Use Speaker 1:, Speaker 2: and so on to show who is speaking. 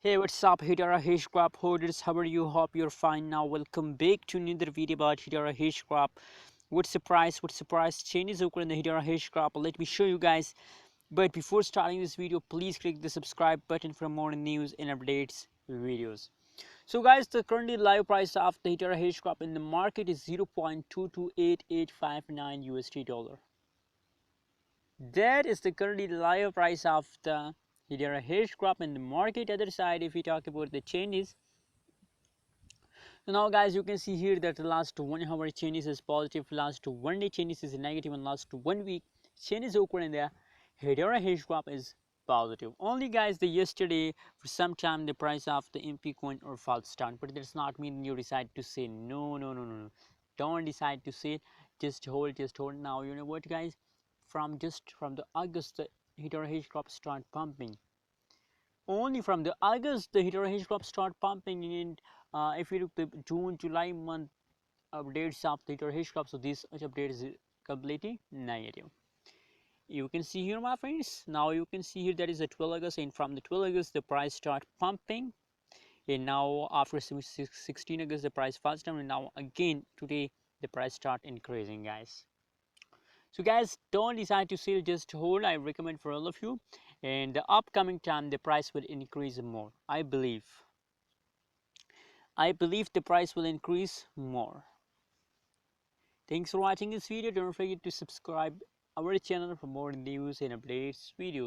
Speaker 1: Hey, what's up, Hedera Hashgraph holders? How are you? Hope you're fine now. Welcome back to another video about Hedera Hashgraph. What surprise changes occur in the Hedera Hashgraph? Let me show you guys. But before starting this video, please click the subscribe button for more news and updates videos. So guys, the currently live price of the Hedera Hashgraph in the market is 0.228859 USD dollar. That is the currently live price of the Hedera Hashgraph in the market. Other side, if we talk about the changes, so now guys, you can see here that the last 1 hour changes is positive, last 1 day changes is negative, and last 1 week changes occur in the Hedera Hashgraph is positive. Only guys, the yesterday for some time the price of the MP coin or falls down, but that's not mean you decide to say no. Don't decide to say, just hold. Now you know what guys, from the August the Hedera Hashgraph start pumping. Only from the August the Hedera Hashgraph start pumping, and if you look the June July month updates of the Hedera Hashgraph, so this update is completely negative. You can see here, my friends, now you can see here that is the 12 August, and from the 12 August the price start pumping, and now after 16 August the price falls down, and now again today the price start increasing, guys. So guys, don't decide to sell, just hold. I recommend for all of you, and the upcoming time the price will increase more. I believe the price will increase more. Thanks for watching this video. Don't forget to subscribe our channel for more news and updates videos.